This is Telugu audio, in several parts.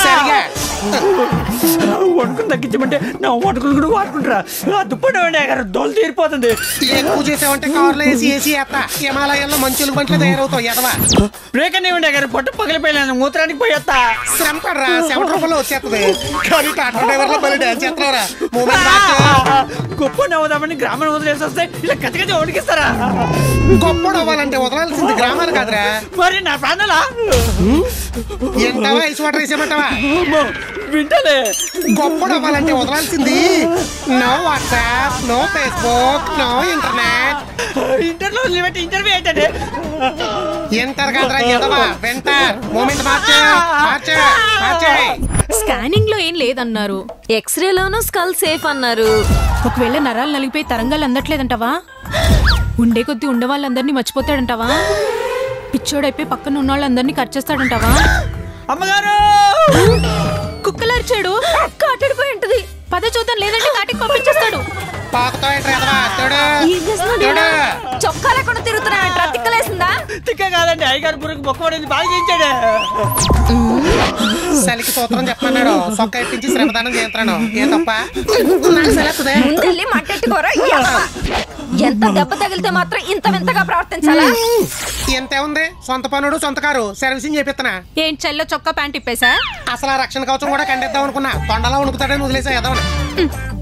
సరిగా వండుకుని తగ్గించమంటే నా వండుకుని కూడా వాడుకుంటారా దుప్పటి గారు దోలు తీరిపోతుంది. ఎక్కువ చేసావంటే కార్లో వేసి వేస్తా హిమాలయాల్లో మంచులు బంట్లు తయారవుతావు ఎదవా. బ్రేక్ అన్ని గారు పొట్ట పగిలిపోయినా మూత్రానికి పోయేస్తా. శ్రమ పడరా 70 రూపాయలు వచ్చేస్తుంది. కానీ టాటా డ్రైవర్లో మళ్ళీ డాన్స్ చేస్తున్నారా. గొప్ప నవ్వుదామని గ్రామం వదిలేసి వస్తే ఇలా కథకథ వణికిస్తారా. గొప్ప అవ్వాలంటే వదలాల్సింది గ్రామాలు కాదురా. మరి నా ప్రాణాలా ఎంతవా ఐస్ వాటర్ వేసేమంటావా. వింటలే. గొప్ప అవ్వాలంటే వదలాల్సింది no WhatsApp, no Facebook, no internet. ఇంటర్లో వదిలిపెట్టి ఇంటర్వ్యూ ఏంటంటే ఇంటర్ కాదురా ఎదవా వెంటర్. మూమెంట్ మార్చే. స్కానింగ్ లో ఏం లేదన్నారు. ఎక్స్రే లోను స్కల్ సేఫ్ అన్నారు. ఒకవేళ నరాలు నలిగిపోయి తరంగాలు అందట్లేదంటావా? ఉండే కొద్ది ఉండే వాళ్ళందరినీ మర్చిపోతాడంటావా? పిచ్చోడైపోయి పక్కన ఉన్న వాళ్ళందరినీ కట్ చేస్తాడంటావా? అమ్మగారు కుక్కలరిచాడు కాటడిపోయి ఉంటది. పద చూద్దాం లేదంటే కాటికి పంపించేస్తాడు. చొక్కా లేకుండా తిరుగుతున్నా తిక్కలేసిందా? తిక్క కాదండి అయ్యగారు బుర్రకు బొక్క పడేది బాగా చేయించాడు. సలికి సూత్రం చెప్పన్నాడు. సొక్క ఇప్పించి శ్రమదానం చేస్తున్నాను. ఏ తప్ప ముందెళ్ళి మట్టెట్టుకోరా. ఎంత దెబ్బ తగిలితే మాత్రం ఇంత వింతగా ప్రవర్తించాలా? ఎంతే ఉంది సొంత పనుడు సొంత కారు సర్వీసింగ్ చేపిస్తున్నా. ఏం చెల్లో చొక్కా ప్యాంట్ ఇప్పేసా? అసలు ఆ రక్షణ కవచం కూడా కండిద్దాం అనుకున్నా. తొండలా ఉణుకుతాడని వదిలేసా ఎదవని.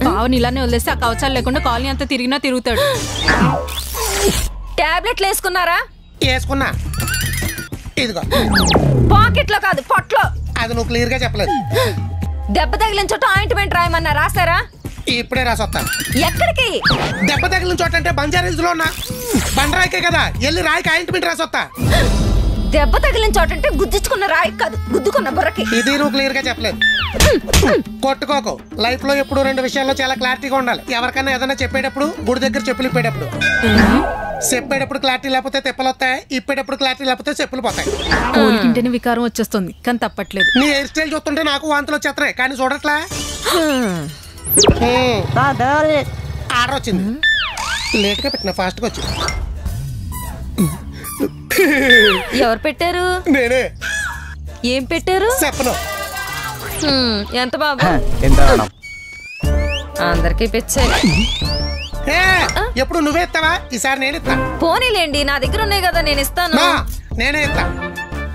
బావని ఇలానే వదిలేస్తే ఆ కవచాలు లేకుండా కాలనీ అంతా తిరిగినా తిరుగుతాడు. టాబ్లెట్లు వేసుకున్నారా? వేసుకున్నా. ఇదిగో పాకెట్ లో కాదు పొట్లో. అది నువ్వు క్లియర్ గా చెప్పలేదు. దెబ్బ తగిలిన చోట ఆయింట్మెంట్ రాయమన్నా రాసారా? ఇప్పుడే రాసొస్తా. ఎక్కడికి? దెబ్బ తగిలిన చోట అంటే బంజారీస్ లో ఉన్నా బండరాయికే కదా. వెళ్ళి రాయికి ఆయింట్మెంట్ రాసొస్తా. దెబ్బ తగిలిన చోట అంటే గుద్దించుకున్న రాయి కాదు గుద్దుకున్న బుర్రకి. ఇది నువ్వు క్లియర్ గా చెప్పలేదు. కొట్టుకోకు. లైఫ్ లో ఎప్పుడు 2 విషయాల్లో చాలా క్లారిటీగా ఉండాలి. ఎవరికైనా ఏదైనా చెప్పేటప్పుడు, గుడి దగ్గర చెప్పులు ఇప్పేటప్పుడు. చెప్పేటప్పుడు క్లారిటీ లేకపోతే తెప్పలు వస్తాయి. ఇప్పేటప్పుడు క్లారిటీ లేకపోతే చెప్పులు పోతాయి. కోలికింటేనే వికారం వచ్చేస్తుంది కానీ తప్పట్లేదు. నీ హెయిర్ స్టైల్ చూస్తుంటే నాకు వాంతులు వచ్చేస్తాయి కానీ చూడట్లా. ఆర్డర్ వచ్చింది. లేట్ గా పెట్టిన ఫాస్ట్ గా వచ్చింది. ఎవరు పెట్టారు? నేనే. ఏం పెట్టారు? చెప్పను. ఎంత బాబు? అందరికి పిచ్చే. ఎప్పుడు నువ్వే ఇస్తావా? ఈసారి నేను ఇస్తా. పోనీలేండి నా దగ్గర ఉన్నాయి కదా నేను ఇస్తాను. నేనే ఇస్తా.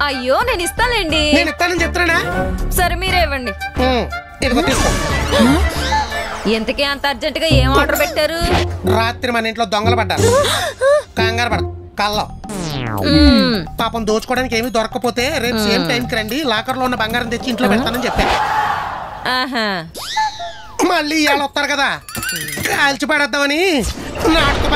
అయ్యో నేను ఇస్తానండి. నేను ఇస్తానని చెప్తున్నా. సరే మీరే ఇవ్వండి. ఎంతకీ అంత అర్జెంట్ గా ఏం ఆర్డర్ పెట్టారు? రాత్రి మన ఇంట్లో దొంగలు పడ్డారు. కంగారు పడ కల్లో పాపం దోచుకోవడానికి ఏమీ దొరకపోతే రేపు సేమ్ టైంకి రండి. లాకర్ లో ఉన్న బంగారం తెచ్చి ఇంట్లో పెడతానని చెప్పా. మళ్ళీ ఇవాళ వస్తారు కదా కాల్చి పడేద్దామని నాటుకు